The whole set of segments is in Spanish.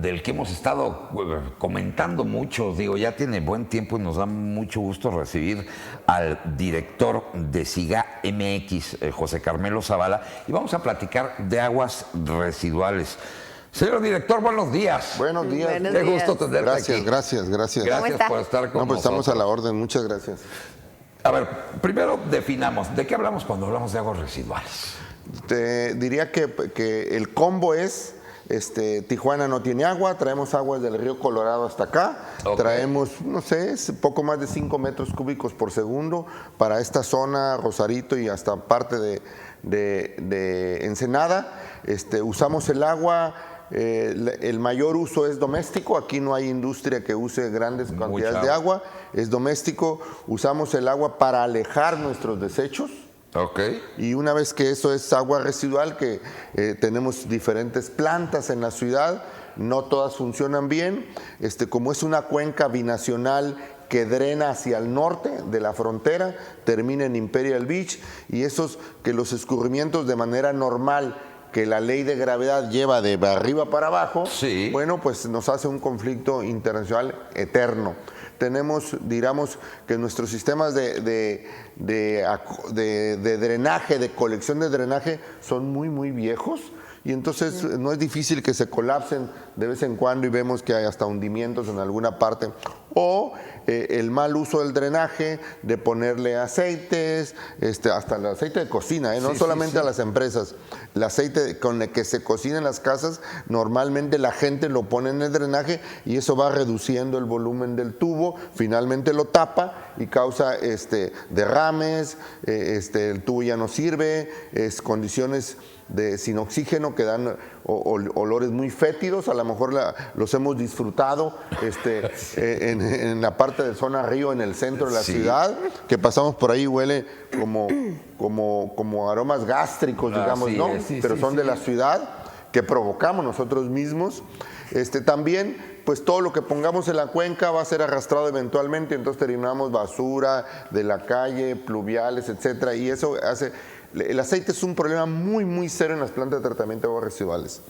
del que hemos estado comentando mucho. Digo, ya tiene buen tiempo y nos da mucho gusto recibir al director de SIGA MX, José Carmelo Zavala, y vamos a platicar de aguas residuales. Señor director, buenos días. Buenos días. Qué gusto tenerte aquí. Gracias. Gracias por estar con nosotros. Estamos a la orden, muchas gracias. A ver, primero definamos, ¿de qué hablamos cuando hablamos de aguas residuales? Te diría que el combo es, Tijuana no tiene agua, traemos aguas del río Colorado hasta acá, traemos, no sé, poco más de 5 metros cúbicos por segundo para esta zona, Rosarito y hasta parte de Ensenada. Usamos el agua. El mayor uso es doméstico, aquí no hay industria que use grandes cantidades de agua, es doméstico, usamos el agua para alejar nuestros desechos. Y una vez que eso es agua residual, que tenemos diferentes plantas en la ciudad, no todas funcionan bien, como es una cuenca binacional que drena hacia el norte de la frontera, termina en Imperial Beach, y esos que los escurrimientos de manera normal que la ley de gravedad lleva de arriba para abajo, sí. Bueno, pues nos hace un conflicto internacional eterno. Tenemos, digamos, que nuestros sistemas de drenaje, de colección de drenaje, son muy viejos. Y entonces no es difícil que se colapsen de vez en cuando y vemos que hay hasta hundimientos en alguna parte. O el mal uso del drenaje, de ponerle aceites, hasta el aceite de cocina, no solamente a las empresas. El aceite con el que se cocina en las casas, normalmente la gente lo pone en el drenaje y eso va reduciendo el volumen del tubo, finalmente lo tapa y causa derrames, el tubo ya no sirve, condiciones sin oxígeno que dan olores muy fétidos. A lo mejor los hemos disfrutado en la parte de zona río, en el centro de la ciudad, que pasamos por ahí, huele como aromas gástricos, digamos, ¿no? Pero son de la ciudad, que provocamos nosotros mismos. También, pues todo lo que pongamos en la cuenca va a ser arrastrado eventualmente, entonces terminamos basura de la calle, pluviales, etcétera, y eso hace... El aceite es un problema muy serio en las plantas de tratamiento de aguas residuales.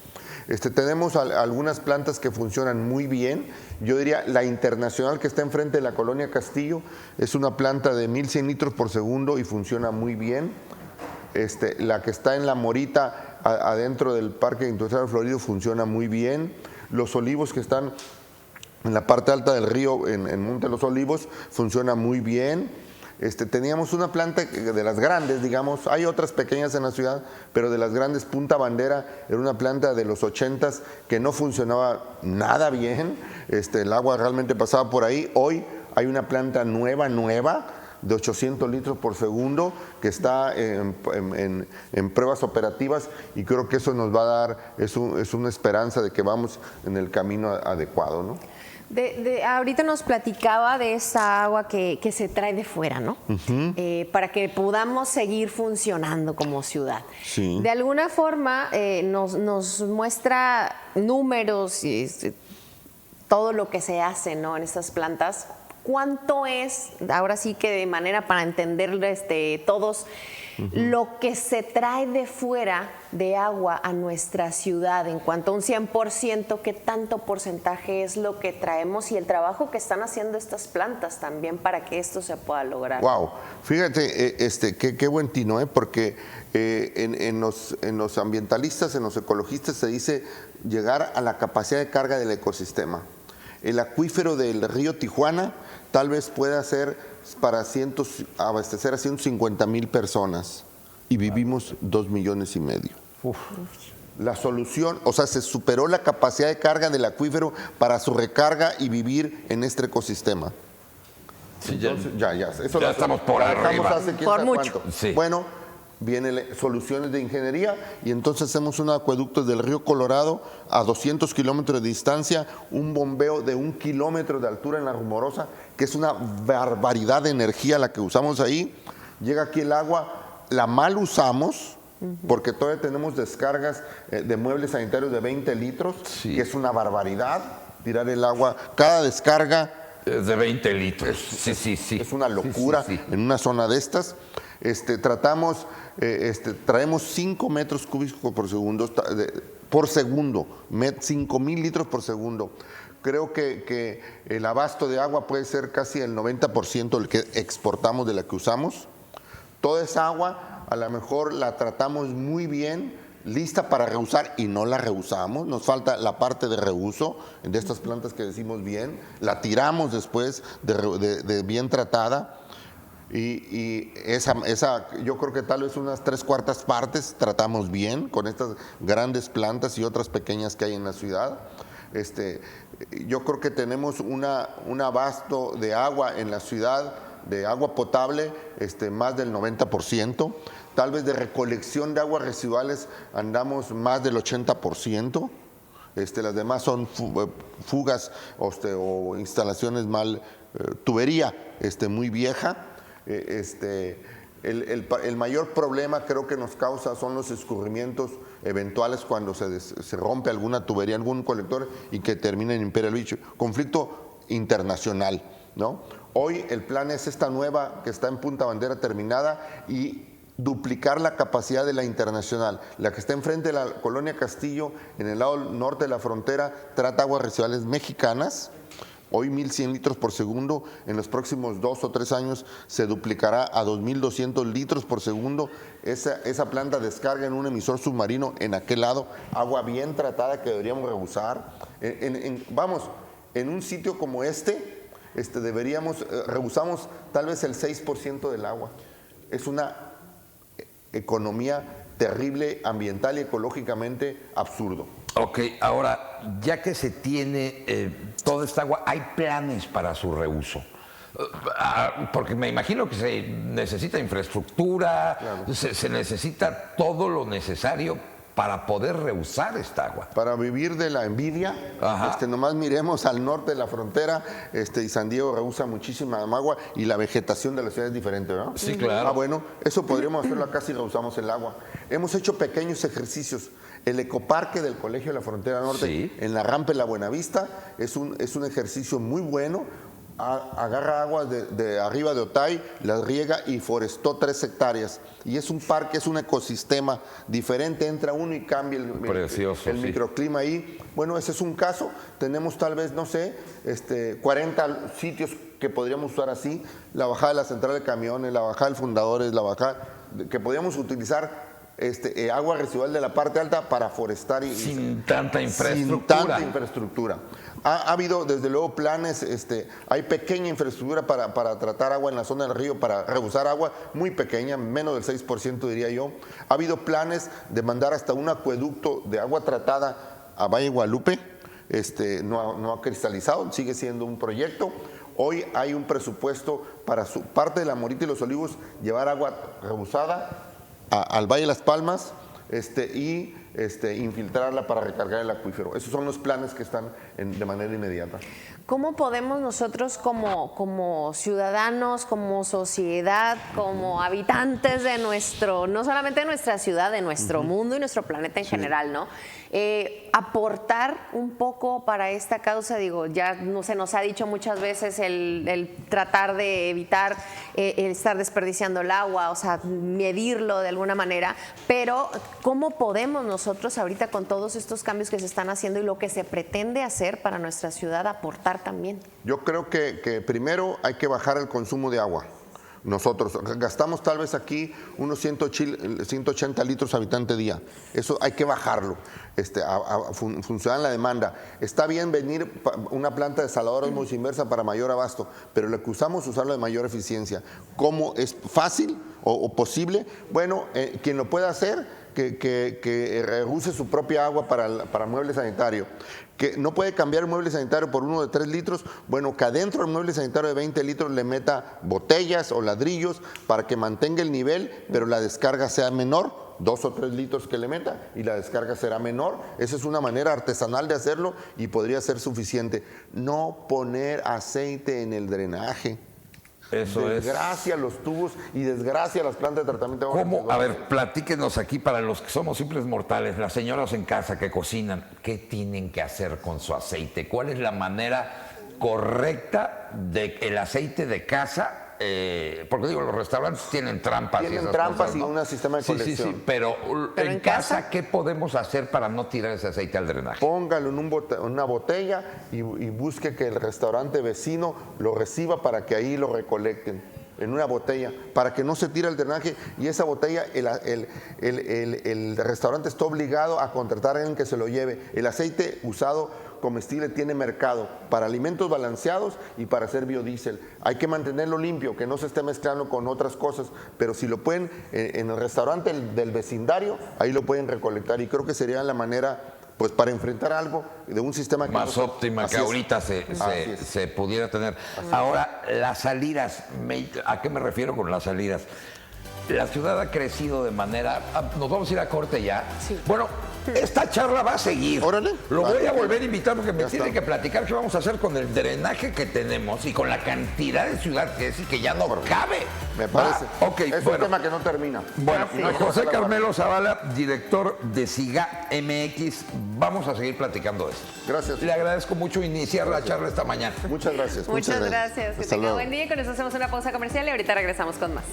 Tenemos algunas plantas que funcionan muy bien. Yo diría la internacional que está enfrente de la colonia Castillo es una planta de 1100 litros por segundo y funciona muy bien. La que está en La Morita, adentro del Parque Industrial Florido, funciona muy bien. Los Olivos, que están en la parte alta del río, en Monte de los Olivos, funciona muy bien. Teníamos una planta de las grandes, digamos, hay otras pequeñas en la ciudad, pero de las grandes, Punta Bandera, era una planta de los 80s que no funcionaba nada bien, el agua realmente pasaba por ahí. Hoy hay una planta nueva, de 800 litros por segundo, que está en pruebas operativas, y creo que eso nos va a dar, es una esperanza de que vamos en el camino adecuado, ¿no? Ahorita nos platicaba de esa agua que se trae de fuera, ¿no? Para que podamos seguir funcionando como ciudad. Sí. De alguna forma nos muestra números y todo lo que se hace, ¿no? En estas plantas. ¿Cuánto es, ahora sí que de manera para entender todos, lo que se trae de fuera de agua a nuestra ciudad en cuanto a un 100%, qué tanto porcentaje es lo que traemos y el trabajo que están haciendo estas plantas también para que esto se pueda lograr? Wow, fíjate, qué buen tino, porque en los ambientalistas, en los ecologistas se dice llegar a la capacidad de carga del ecosistema. El acuífero del río Tijuana tal vez pueda ser para abastecer a 150,000 personas y vivimos 2,5 millones. La solución, o sea, se superó la capacidad de carga del acuífero para su recarga y vivir en este ecosistema. Sí, entonces, ya eso ya estamos por arriba. Por mucho. Sí. Bueno, vienen soluciones de ingeniería y entonces hacemos un acueducto del río Colorado a 200 kilómetros de distancia, un bombeo de 1 kilómetro de altura en la Rumorosa, que es una barbaridad de energía la que usamos ahí. Llega aquí el agua, la mal usamos, porque todavía tenemos descargas de muebles sanitarios de 20 litros, que es una barbaridad, tirar el agua, cada descarga es de 20 litros. Sí. Es una locura en una zona de estas. Traemos 5 metros cúbicos por segundo, 5,000 litros por segundo. Creo que el abasto de agua puede ser casi el 90% del que exportamos de la que usamos. Toda esa agua a lo mejor la tratamos muy bien, lista para reusar y no la reusamos. Nos falta la parte de reuso de estas plantas que decimos bien. La tiramos después de bien tratada. Y esa yo creo que tal vez unas 3/4 partes tratamos bien con estas grandes plantas y otras pequeñas que hay en la ciudad. Yo creo que tenemos un abasto de agua en la ciudad, de agua potable, más del 90%. Tal vez de recolección de aguas residuales andamos más del 80%. Las demás son fugas o instalaciones tubería muy vieja. El mayor problema creo que nos causa son los escurrimientos eventuales cuando se rompe alguna tubería, algún colector y que termina en Imperial Beach. Conflicto internacional, ¿no? Hoy el plan es esta nueva que está en Punta Bandera terminada y duplicar la capacidad de la internacional. La que está enfrente de la Colonia Castillo, en el lado norte de la frontera, trata aguas residuales mexicanas. Hoy 1,100 litros por segundo, en los próximos 2 o 3 años se duplicará a 2,200 litros por segundo. Esa planta descarga en un emisor submarino en aquel lado, agua bien tratada que deberíamos reusar. En un sitio como reusamos tal vez el 6% del agua. Es una economía terrible, ambiental y ecológicamente absurdo. Ok, ahora, ya que se tiene toda esta agua, ¿hay planes para su reuso? Porque me imagino que se necesita infraestructura, claro. se necesita todo lo necesario para poder reusar esta agua. Para vivir de la envidia, nomás miremos al norte de la frontera, y San Diego reusa muchísima agua y la vegetación de la ciudad es diferente, ¿verdad? Sí, claro. Bueno, eso podríamos hacerlo acá si reusamos el agua. Hemos hecho pequeños ejercicios. El ecoparque del Colegio de la Frontera Norte, sí, en la rampa de la Buenavista, es un ejercicio muy bueno. Agarra aguas de arriba de Otay, las riega y forestó 3 hectáreas. Y es un parque, es un ecosistema diferente, entra uno y cambia el microclima ahí. Bueno, ese es un caso. Tenemos tal vez, 40 sitios que podríamos usar así. La bajada de la central de camiones, la bajada del Fundadores, la bajada que podríamos utilizar agua residual de la parte alta para forestar sin tanta infraestructura. Ha habido desde luego planes, hay pequeña infraestructura para tratar agua en la zona del río, para reusar agua, muy pequeña, menos del 6% diría yo. Ha habido planes de mandar hasta un acueducto de agua tratada a Valle Guadalupe, no ha cristalizado, sigue siendo un proyecto. Hoy hay un presupuesto para su parte de la Morita y los Olivos llevar agua reusada al Valle de las Palmas y infiltrarla para recargar el acuífero. Esos son los planes que están de manera inmediata. ¿Cómo podemos nosotros como ciudadanos, como sociedad, como habitantes de no solamente de nuestra ciudad, de nuestro mundo y nuestro planeta en general, ¿no? Aportar un poco para esta causa? Digo, ya se nos ha dicho muchas veces el tratar de evitar estar desperdiciando el agua, o sea, medirlo de alguna manera, pero ¿cómo podemos nosotros ahorita con todos estos cambios que se están haciendo y lo que se pretende hacer para nuestra ciudad aportar también? Yo creo que primero hay que bajar el consumo de agua. Nosotros gastamos tal vez aquí unos 180 litros habitante día. Eso hay que bajarlo, funcionar la demanda. Está bien venir una planta desaladora osmosis inversa para mayor abasto, pero lo que usarlo de mayor eficiencia. ¿Cómo es fácil o posible? Bueno, quien lo pueda hacer, que reuse su propia agua para mueble sanitario. Que no puede cambiar el mueble sanitario por uno de 3 litros, bueno, que adentro del mueble sanitario de 20 litros le meta botellas o ladrillos para que mantenga el nivel, pero la descarga sea menor, 2 o 3 litros que le meta y la descarga será menor. Esa es una manera artesanal de hacerlo y podría ser suficiente. No poner aceite en el drenaje. Eso desgracia los tubos y desgracia las plantas de tratamiento de agua. ¿Cómo? A ver, platíquenos aquí para los que somos simples mortales, las señoras en casa que cocinan, ¿qué tienen que hacer con su aceite? ¿Cuál es la manera correcta de el aceite de casa porque digo, los restaurantes tienen trampas. Tienen trampas y un sistema de colección. Sí, pero en casa, ¿qué podemos hacer para no tirar ese aceite al drenaje? Póngalo en una botella y busque que el restaurante vecino lo reciba para que ahí lo recolecten. En una botella, para que no se tire el drenaje, y esa botella el restaurante está obligado a contratar a alguien que se lo lleve. El aceite usado comestible tiene mercado para alimentos balanceados y para hacer biodiesel. Hay que mantenerlo limpio, que no se esté mezclando con otras cosas, pero si lo pueden en el restaurante del vecindario, ahí lo pueden recolectar, y creo que sería la manera pues para enfrentar algo de un sistema que más óptima que ahorita se pudiera tener. Ahora, las salidas, ¿a qué me refiero con las salidas? La ciudad ha crecido de manera... Nos vamos a ir a corte ya. Sí. Bueno, esta charla va a seguir. Órale. Lo voy a volver a invitar porque me Ya tiene está. que platicar qué vamos a hacer con el drenaje que tenemos y con la cantidad de ciudad que es y que ya no cabe. Me parece. Ok, es un tema que no termina. Bueno, Sí. José Carmelo Zavala, director de SIGA MX, vamos a seguir platicando de esto. Gracias. Le agradezco mucho iniciar la charla esta mañana. Muchas gracias. Muchas gracias. Que Hasta tenga luego. buen día, y con eso hacemos una pausa comercial y ahorita regresamos con más.